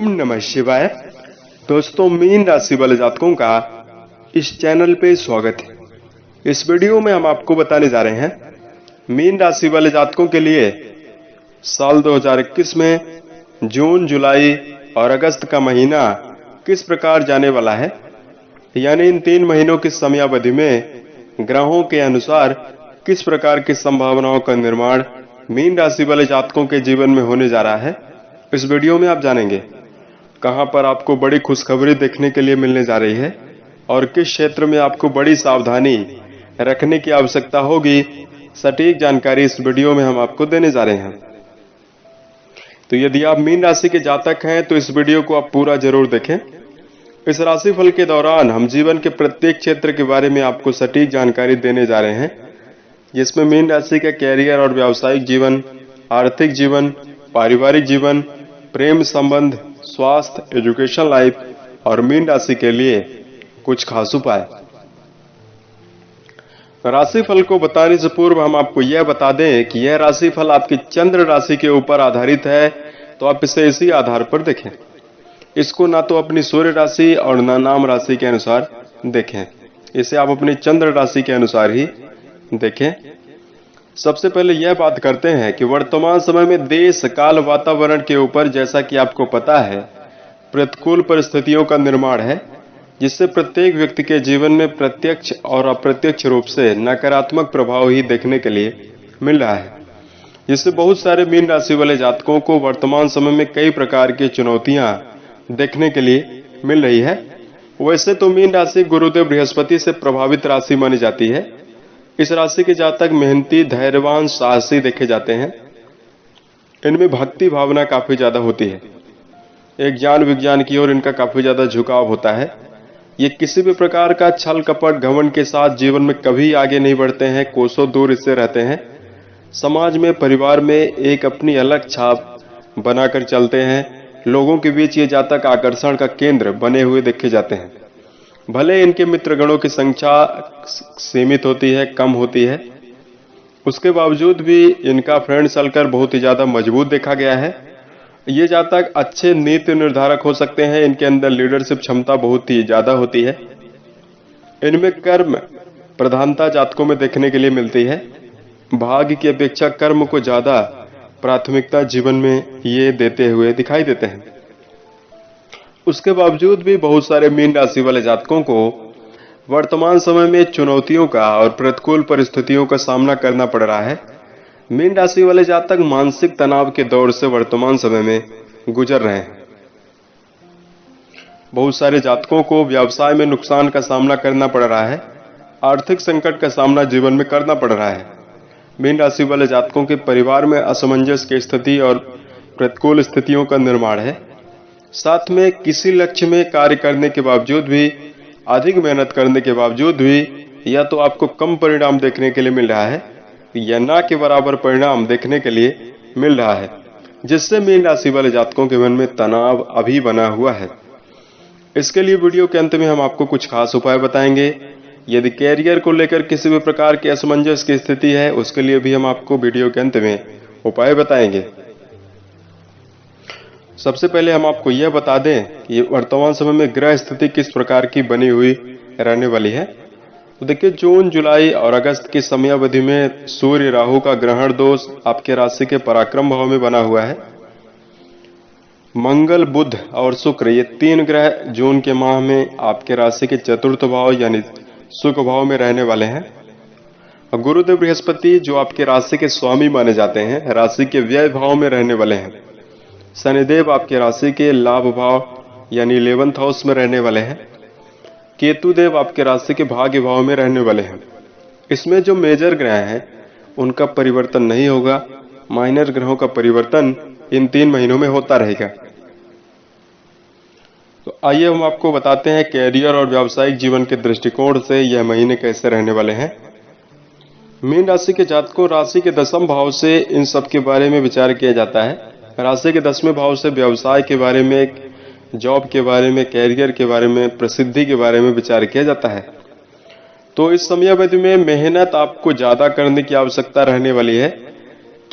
ओम नमः शिवाय। दोस्तों, मीन राशि वाले जातकों का इस चैनल पे स्वागत है। इस वीडियो में हम आपको बताने जा रहे हैं मीन राशि वाले जातकों के लिए साल 2021 में जून, जुलाई और अगस्त का महीना किस प्रकार जाने वाला है। यानी इन 3 महीनों की समयावधि में ग्रहों के अनुसार किस प्रकार की संभावनाओं का निर्माण मीन राशि वाले जातकों के जीवन में होने जा रहा है। इस वीडियो में आप जानेंगे कहां पर आपको बड़ी खुशखबरी देखने के लिए मिलने जा रही है और किस क्षेत्र में आपको बड़ी सावधानी रखने की आवश्यकता होगी। सटीक जानकारी इस वीडियो में हम आपको देने जा रहे हैं। तो यदि आप मीन राशि के जातक हैं तो इस वीडियो को आप पूरा जरूर देखें। इस राशिफल के दौरान हम जीवन के प्रत्येक क्षेत्र के बारे में आपको सटीक जानकारी देने जा रहे हैं, जिसमें मीन राशि का कैरियर और व्यावसायिक जीवन, आर्थिक जीवन, पारिवारिक जीवन, प्रेम संबंध, स्वास्थ्य, एजुकेशन लाइफ और मीन राशि के लिए कुछ खास उपाय। राशिफल को बताने से पूर्व हम आपको यह बता दें कि यह राशिफल आपकी चंद्र राशि के ऊपर आधारित है, तो आप इसे इसी आधार पर देखें। इसको ना तो अपनी सूर्य राशि और ना नाम राशि के अनुसार देखें, इसे आप अपनी चंद्र राशि के अनुसार ही देखें। सबसे पहले यह बात करते हैं कि वर्तमान समय में देश, काल, वातावरण के ऊपर जैसा कि आपको पता है प्रतिकूल परिस्थितियों का निर्माण है, जिससे प्रत्येक व्यक्ति के जीवन में प्रत्यक्ष और अप्रत्यक्ष रूप से नकारात्मक प्रभाव ही देखने के लिए मिल रहा है, जिससे बहुत सारे मीन राशि वाले जातकों को वर्तमान समय में कई प्रकार की चुनौतियां देखने के लिए मिल रही है। वैसे तो मीन राशि गुरुदेव बृहस्पति से प्रभावित राशि मानी जाती है। इस राशि के जातक मेहनती, धैर्यवान, साहसी देखे जाते हैं। इनमें भक्ति भावना काफी ज्यादा होती है। एक ज्ञान विज्ञान की ओर इनका काफी ज्यादा झुकाव होता है। ये किसी भी प्रकार का छल कपट घमंड के साथ जीवन में कभी आगे नहीं बढ़ते हैं, कोसों दूर इससे रहते हैं। समाज में, परिवार में एक अपनी अलग छाप बनाकर चलते हैं। लोगों के बीच ये जातक आकर्षण का केंद्र बने हुए देखे जाते हैं। भले इनके मित्रगणों की संख्या सीमित होती है, कम होती है, उसके बावजूद भी इनका फ्रेंड सर्कल बहुत ही ज्यादा मजबूत देखा गया है। ये जातक अच्छे नीति निर्धारक हो सकते हैं। इनके अंदर लीडरशिप क्षमता बहुत ही ज्यादा होती है। इनमें कर्म प्रधानता जातकों में देखने के लिए मिलती है। भाग्य की अपेक्षा कर्म को ज्यादा प्राथमिकता जीवन में ये देते हुए दिखाई देते हैं। उसके बावजूद भी बहुत सारे मीन राशि वाले जातकों को वर्तमान समय में चुनौतियों का और प्रतिकूल परिस्थितियों का सामना करना पड़ रहा है। मीन राशि वाले जातक मानसिक तनाव के दौर से वर्तमान समय में गुजर रहे हैं। बहुत सारे जातकों को व्यवसाय में नुकसान का सामना करना पड़ रहा है। आर्थिक संकट का सामना जीवन में करना पड़ रहा है। मीन राशि वाले जातकों के परिवार में असमंजस की स्थिति और प्रतिकूल स्थितियों का निर्माण है। साथ में किसी लक्ष्य में कार्य करने के बावजूद भी, अधिक मेहनत करने के बावजूद भी या तो आपको कम परिणाम देखने के लिए मिल रहा है या ना के बराबर परिणाम देखने के लिए मिल रहा है, जिससे मीन राशि वाले जातकों के मन में तनाव अभी बना हुआ है। इसके लिए वीडियो के अंत में हम आपको कुछ खास उपाय बताएंगे। यदि कैरियर को लेकर किसी भी प्रकार की असमंजस की स्थिति है, उसके लिए भी हम आपको वीडियो के अंत में उपाय बताएंगे। सबसे पहले हम आपको यह बता दें कि वर्तमान समय में ग्रह स्थिति किस प्रकार की बनी हुई रहने वाली है। तो देखिए, जून, जुलाई और अगस्त की समयावधि में सूर्य राहु का ग्रहण दोष आपके राशि के पराक्रम भाव में बना हुआ है। मंगल, बुध और शुक्र, ये 3 ग्रह जून के माह में आपके राशि के चतुर्थ भाव यानी सुख भाव में रहने वाले हैं। और गुरुदेव बृहस्पति, जो आपके राशि के स्वामी माने जाते हैं, राशि के व्यय भाव में रहने वाले हैं। शनिदेव आपके राशि के लाभ भाव यानी 11th हाउस में रहने वाले हैं। केतु देव आपके राशि के भाग्य भाव में रहने वाले हैं। इसमें जो मेजर ग्रह हैं उनका परिवर्तन नहीं होगा। माइनर ग्रहों का परिवर्तन इन 3 महीनों में होता रहेगा। तो आइए हम आपको बताते हैं कैरियर और व्यावसायिक जीवन के दृष्टिकोण से यह महीने कैसे रहने वाले हैं। मीन राशि के जातकों, राशि के 10वें भाव से इन सब के बारे में विचार किया जाता है। राशि के 10वें भाव से व्यवसाय के बारे में, जॉब के बारे में, कैरियर के बारे में, प्रसिद्धि के बारे में विचार किया जाता है। तो इस समयावधि में मेहनत आपको ज्यादा करने की आवश्यकता रहने वाली है।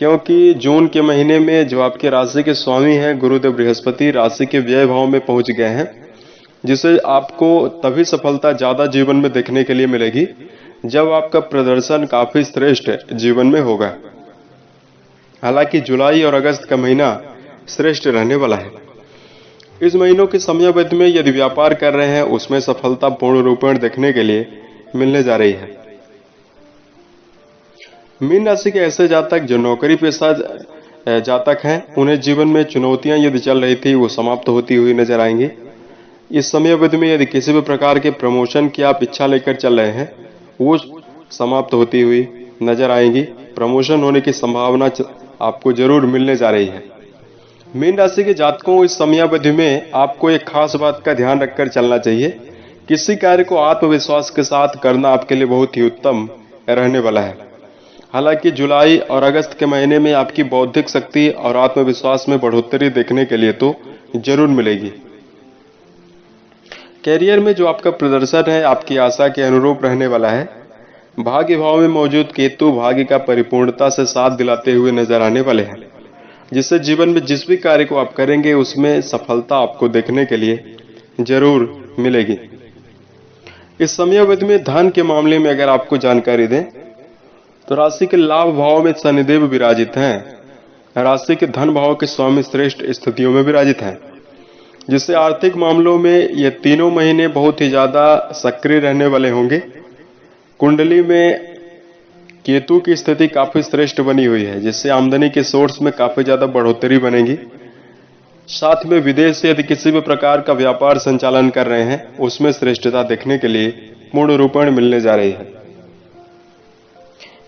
क्योंकि जून के महीने में जो आपके राशि के स्वामी हैं गुरुदेव बृहस्पति राशि के व्यय भाव में पहुंच गए हैं, जिससे आपको तभी सफलता ज्यादा जीवन में देखने के लिए मिलेगी जब आपका प्रदर्शन काफी श्रेष्ठ जीवन में होगा। हालांकि जुलाई और अगस्त का महीना श्रेष्ठ रहने वाला है। इस महीनों की समयावधि में यदि व्यापार कर रहे हैं उसमें सफलता पूर्ण रूपेण देखने के लिए मिलने जा रही है। मीन राशि के ऐसे जातक जो नौकरी पेशा जातक हैं, उन्हें जीवन में चुनौतियां यदि चल रही थी वो समाप्त होती हुई नजर आएंगी। इस समयावधि में यदि किसी भी प्रकार के प्रमोशन की आप इच्छा लेकर चल रहे हैं वो समाप्त होती हुई नजर आएंगी। प्रमोशन होने की संभावना आपको जरूर मिलने जा रही है। मीन राशि के जातकों, इस समयावधि में आपको एक खास बात का ध्यान रखकर चलना चाहिए। किसी कार्य को आत्मविश्वास के साथ करना आपके लिए बहुत ही उत्तम रहने वाला है। हालांकि जुलाई और अगस्त के महीने में आपकी बौद्धिक शक्ति और आत्मविश्वास में बढ़ोतरी देखने के लिए तो जरूर मिलेगी। कैरियर में जो आपका प्रदर्शन है आपकी आशा के अनुरूप रहने वाला है। भाग्य भाव में मौजूद केतु भाग्य का परिपूर्णता से साथ दिलाते हुए नजर आने वाले हैं, जिससे जीवन में जिस भी कार्य को आप करेंगे उसमें सफलता आपको देखने के लिए जरूर मिलेगी। इस समयावधि में धन के मामले में अगर आपको जानकारी दें तो राशि के लाभ भाव में शनिदेव विराजित हैं। राशि के धन भाव के स्वामी श्रेष्ठ स्थितियों में विराजित हैं, जिससे आर्थिक मामलों में ये तीनों महीने बहुत ही ज्यादा सक्रिय रहने वाले होंगे। कुंडली में केतु की स्थिति काफी श्रेष्ठ बनी हुई है, जिससे आमदनी के सोर्स में काफी ज्यादा बढ़ोतरी बनेगी। साथ में विदेश से यदि किसी भी प्रकार का व्यापार संचालन कर रहे हैं उसमें श्रेष्ठता देखने के लिए पूर्ण रूपेण मिलने जा रही है।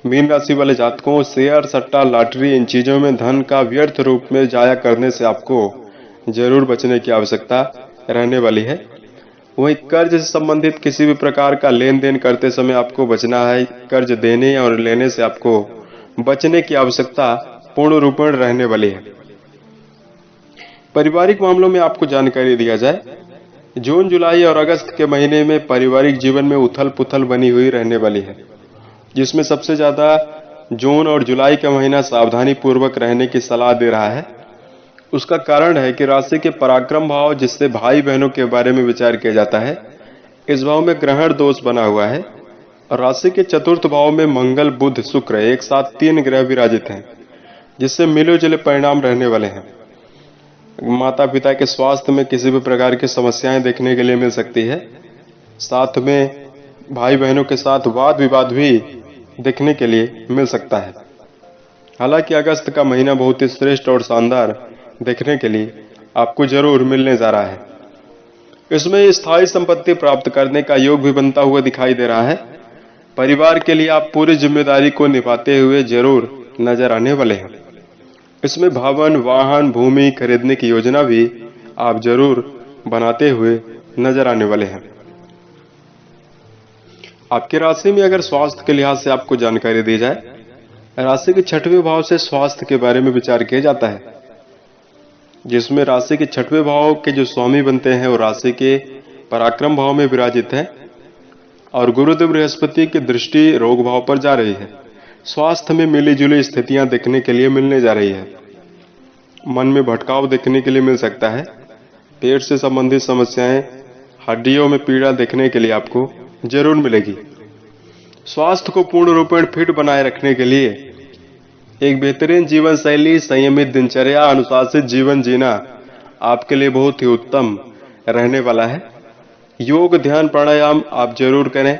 मीन राशि वाले जातकों, शेयर सट्टा लॉटरी इन चीजों में धन का व्यर्थ रूप में जाया करने से आपको जरूर बचने की आवश्यकता रहने वाली है। वहीं कर्ज से संबंधित किसी भी प्रकार का लेन देन करते समय आपको बचना है। कर्ज देने और लेने से आपको बचने की आवश्यकता पूर्ण रूपेण रहने वाली है। पारिवारिक मामलों में आपको जानकारी दिया जाए, जून जुलाई और अगस्त के महीने में पारिवारिक जीवन में उथल पुथल बनी हुई रहने वाली है, जिसमें सबसे ज्यादा जून और जुलाई का महीना सावधानी पूर्वक रहने की सलाह दे रहा है। उसका कारण है कि राशि के पराक्रम भाव, जिससे भाई बहनों के बारे में विचार किया जाता है, इस भाव में ग्रहण दोष बना हुआ है और राशि के चतुर्थ भाव में मंगल बुध शुक्र एक साथ 3 ग्रह विराजित हैं, जिससे मिले जुले परिणाम रहने वाले हैं। माता पिता के स्वास्थ्य में किसी भी प्रकार की समस्याएं देखने के लिए मिल सकती है। साथ में भाई बहनों के साथ वाद विवाद भी देखने के लिए मिल सकता है। हालांकि अगस्त का महीना बहुत ही श्रेष्ठ और शानदार देखने के लिए आपको जरूर मिलने जा रहा है। इसमें स्थायी संपत्ति प्राप्त करने का योग भी बनता हुआ दिखाई दे रहा है। परिवार के लिए आप पूरी जिम्मेदारी को निभाते हुए जरूर नजर आने वाले हैं। इसमें भवन वाहन भूमि खरीदने की योजना भी आप जरूर बनाते हुए नजर आने वाले हैं। आपकी राशि में अगर स्वास्थ्य के लिहाज से आपको जानकारी दी जाए, राशि के 6वें भाव से स्वास्थ्य के बारे में विचार किया जाता है, जिसमें राशि के 6वें भाव के जो स्वामी बनते हैं वो राशि के पराक्रम भाव में विराजित है और गुरुदेव बृहस्पति की दृष्टि रोग भाव पर जा रही है। स्वास्थ्य में मिली जुली स्थितियां देखने के लिए मिलने जा रही है। मन में भटकाव देखने के लिए मिल सकता है। पेट से संबंधित समस्याएं, हड्डियों में पीड़ा देखने के लिए आपको जरूर मिलेगी। स्वास्थ्य को पूर्ण रूपेण फिट बनाए रखने के लिए एक बेहतरीन जीवन शैली, संयमित दिनचर्या, अनुशासित जीवन जीना आपके लिए बहुत ही उत्तम रहने वाला है। योग ध्यान प्राणायाम आप जरूर करें।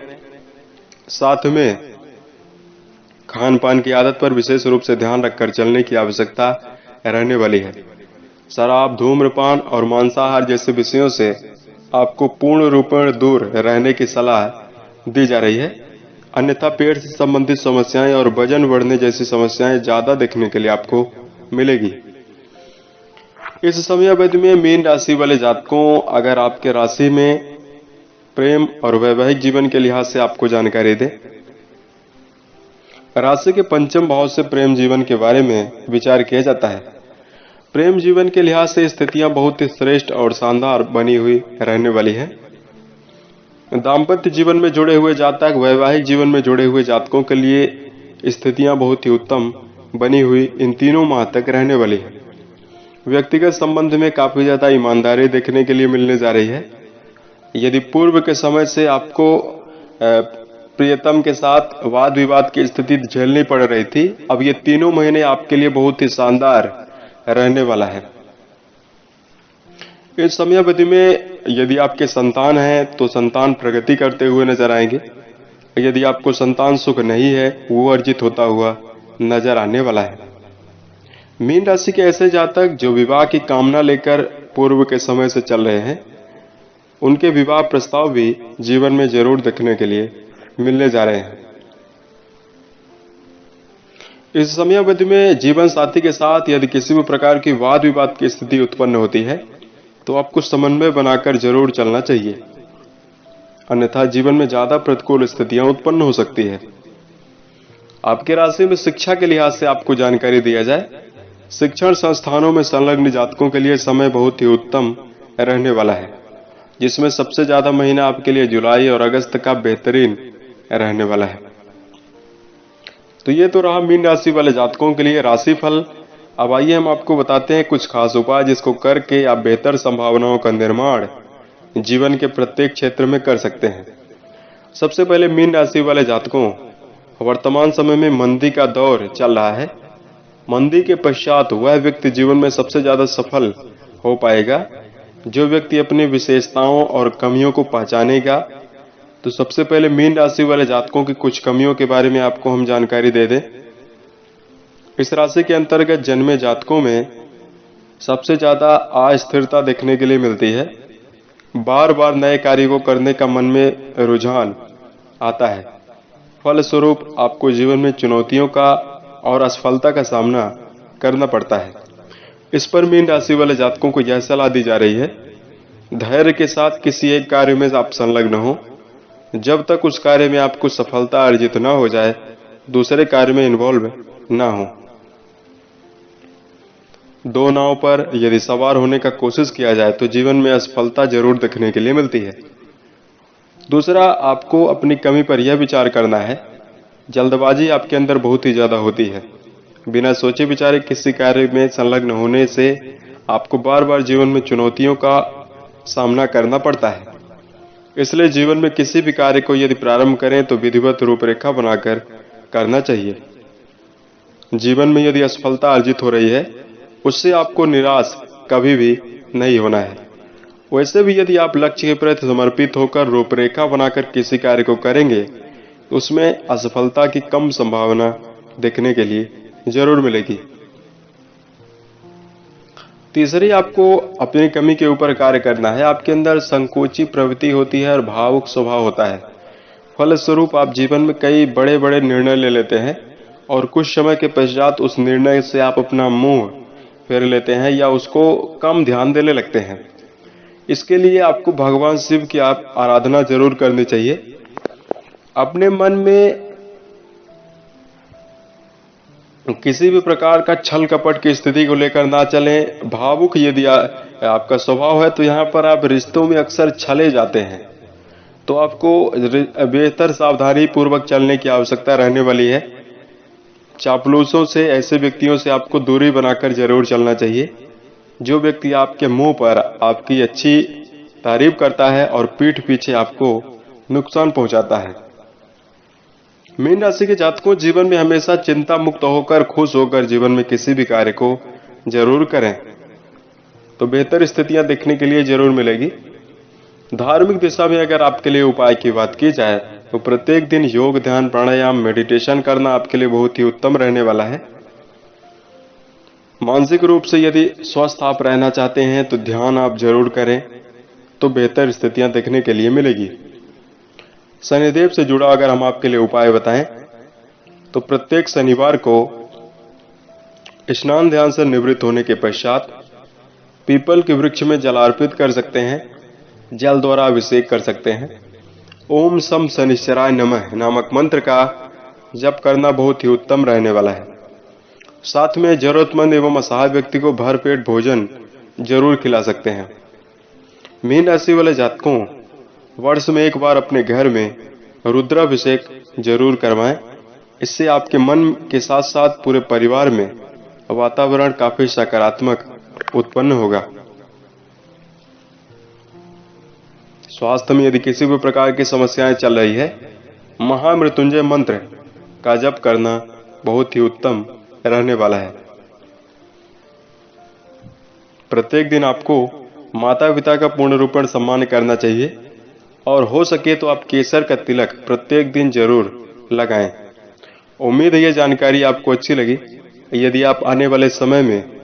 साथ में खान पान की आदत पर विशेष रूप से ध्यान रखकर चलने की आवश्यकता रहने वाली है। शराब, धूम्रपान और मांसाहार जैसे विषयों से आपको पूर्ण रूपेण दूर रहने की सलाह दी जा रही है। अन्यथा पेट से संबंधित समस्याएं और वजन बढ़ने जैसी समस्याएं ज्यादा देखने के लिए आपको मिलेगी। इस समयावधि में मीन राशि वाले जातकों, अगर आपके राशि में प्रेम और वैवाहिक जीवन के लिहाज से आपको जानकारी दें, राशि के 5वें भाव से प्रेम जीवन के बारे में विचार किया जाता है। प्रेम जीवन के लिहाज से स्थितियां बहुत ही श्रेष्ठ और शानदार बनी हुई रहने वाली है। दाम्पत्य जीवन में जुड़े हुए जातक, वैवाहिक जीवन में जुड़े हुए जातकों के लिए स्थितियां बहुत ही उत्तम बनी हुई इन तीनों माह तक रहने वाली है। व्यक्तिगत संबंध में काफी ज्यादा ईमानदारी देखने के लिए मिलने जा रही है। यदि पूर्व के समय से आपको प्रियतम के साथ वाद विवाद की स्थिति झेलनी पड़ रही थी, अब ये तीनों महीने आपके लिए बहुत ही शानदार रहने वाला है। इस समयावधि में यदि आपके संतान हैं तो संतान प्रगति करते हुए नजर आएंगे। यदि आपको संतान सुख नहीं है, वो अर्जित होता हुआ नजर आने वाला है। मीन राशि के ऐसे जातक जो विवाह की कामना लेकर पूर्व के समय से चल रहे हैं, उनके विवाह प्रस्ताव भी जीवन में जरूर देखने के लिए मिलने जा रहे हैं। इस समयावधि में जीवन साथी के साथ यदि किसी भी प्रकार की वाद विवाद की स्थिति उत्पन्न होती है तो आपको समन्वय बनाकर जरूर चलना चाहिए, अन्यथा जीवन में ज्यादा प्रतिकूल स्थितियां उत्पन्न हो सकती है। आपके राशि में शिक्षा के लिहाज से आपको जानकारी दिया जाए, शिक्षण संस्थानों में संलग्न जातकों के लिए समय बहुत ही उत्तम रहने वाला है, जिसमें सबसे ज्यादा महीना आपके लिए जुलाई और अगस्त का बेहतरीन रहने वाला है। तो ये तो रहा मीन राशि वाले जातकों के लिए राशिफल। अब आइए हम आपको बताते हैं कुछ खास उपाय जिसको करके आप बेहतर संभावनाओं का निर्माण जीवन के प्रत्येक क्षेत्र में कर सकते हैं। सबसे पहले मीन राशि वाले जातकों, वर्तमान समय में मंदी का दौर चल रहा है। मंदी के पश्चात वह व्यक्ति जीवन में सबसे ज्यादा सफल हो पाएगा जो व्यक्ति अपनी विशेषताओं और कमियों को पहचानेगा। तो सबसे पहले मीन राशि वाले जातकों की कुछ कमियों के बारे में आपको हम जानकारी दे दें। इस राशि के अंतर्गत जन्मे जातकों में सबसे ज्यादा अस्थिरता देखने के लिए मिलती है। बार बार नए कार्य को करने का मन में रुझान आता है। फलस्वरूप आपको जीवन में चुनौतियों का और असफलता का सामना करना पड़ता है। इस पर मीन राशि वाले जातकों को यह सलाह दी जा रही है, धैर्य के साथ किसी एक कार्य में आप संलग्न हो। जब तक उस कार्य में आपको सफलता अर्जित न हो जाए, दूसरे कार्य में इन्वॉल्व ना हो। दो नाव पर यदि सवार होने का कोशिश किया जाए तो जीवन में असफलता जरूर देखने के लिए मिलती है। दूसरा, आपको अपनी कमी पर यह विचार करना है, जल्दबाजी आपके अंदर बहुत ही ज्यादा होती है। बिना सोचे विचारे किसी कार्य में संलग्न होने से आपको बार बार जीवन में चुनौतियों का सामना करना पड़ता है। इसलिए जीवन में किसी भी कार्य को यदि प्रारंभ करें तो विधिवत रूपरेखा बनाकर करना चाहिए। जीवन में यदि असफलता अर्जित हो रही है, उससे आपको निराश कभी भी नहीं होना है। वैसे भी यदि आप लक्ष्य के प्रति समर्पित होकर रूपरेखा बनाकर किसी कार्य को करेंगे, उसमें असफलता की कम संभावना देखने के लिए जरूर मिलेगी। तीसरी, आपको अपनी कमी के ऊपर कार्य करना है। आपके अंदर संकोची प्रवृत्ति होती है और भावुक स्वभाव होता है। फलस्वरूप आप जीवन में कई बड़े बड़े निर्णय ले लेते हैं और कुछ समय के पश्चात उस निर्णय से आप अपना मुंह फेर लेते हैं या उसको कम ध्यान देने लगते हैं। इसके लिए आपको भगवान शिव की आप आराधना जरूर करनी चाहिए। अपने मन में किसी भी प्रकार का छल कपट की स्थिति को लेकर ना चलें। भावुक यदि आपका स्वभाव है तो यहाँ पर आप रिश्तों में अक्सर छले जाते हैं, तो आपको बेहतर सावधानी पूर्वक चलने की आवश्यकता रहने वाली है। चापलूसों से, ऐसे व्यक्तियों से आपको दूरी बनाकर जरूर चलना चाहिए। जो व्यक्ति आपके मुंह पर आपकी अच्छी तारीफ करता है और पीठ पीछे आपको नुकसान पहुंचाता है। मीन राशि के जातकों, जीवन में हमेशा चिंता मुक्त होकर, खुश होकर जीवन में किसी भी कार्य को जरूर करें तो बेहतर स्थितियां देखने के लिए जरूर मिलेगी। धार्मिक दिशा में अगर आपके लिए उपाय की बात की जाए तो प्रत्येक दिन योग, ध्यान, प्राणायाम, मेडिटेशन करना आपके लिए बहुत ही उत्तम रहने वाला है। मानसिक रूप से यदि स्वस्थ आप रहना चाहते हैं तो ध्यान आप जरूर करें तो बेहतर स्थितियां देखने के लिए मिलेगी। शनिदेव से जुड़ा अगर हम आपके लिए उपाय बताएं तो प्रत्येक शनिवार को स्नान ध्यान से निवृत्त होने के पश्चात पीपल के वृक्ष में जल अर्पित कर सकते हैं, जल द्वारा अभिषेक कर सकते हैं। ओम सम शनिश्चराय नमः नामक मंत्र का जप करना बहुत ही उत्तम रहने वाला है। साथ में जरूरतमंद एवं असहाय व्यक्ति को भरपेट भोजन जरूर खिला सकते हैं। मीन राशि वाले जातकों, वर्ष में एक बार अपने घर में रुद्राभिषेक जरूर करवाएं। इससे आपके मन के साथ साथ पूरे परिवार में वातावरण काफी सकारात्मक उत्पन्न होगा। स्वास्थ्य में यदि किसी भी प्रकार की समस्याएं चल रही है, महामृत्युंजय मंत्र का जप करना बहुत ही उत्तम रहने वाला है। प्रत्येक दिन आपको माता पिता का पूर्ण रूपेण सम्मान करना चाहिए और हो सके तो आप केसर का तिलक प्रत्येक दिन जरूर लगाएं। उम्मीद है यह जानकारी आपको अच्छी लगी। यदि आप आने वाले समय में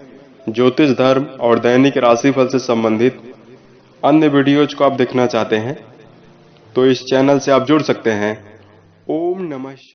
ज्योतिष धर्म और दैनिक राशिफल से संबंधित अन्य वीडियोज को आप देखना चाहते हैं तो इस चैनल से आप जुड़ सकते हैं। ओम नमः।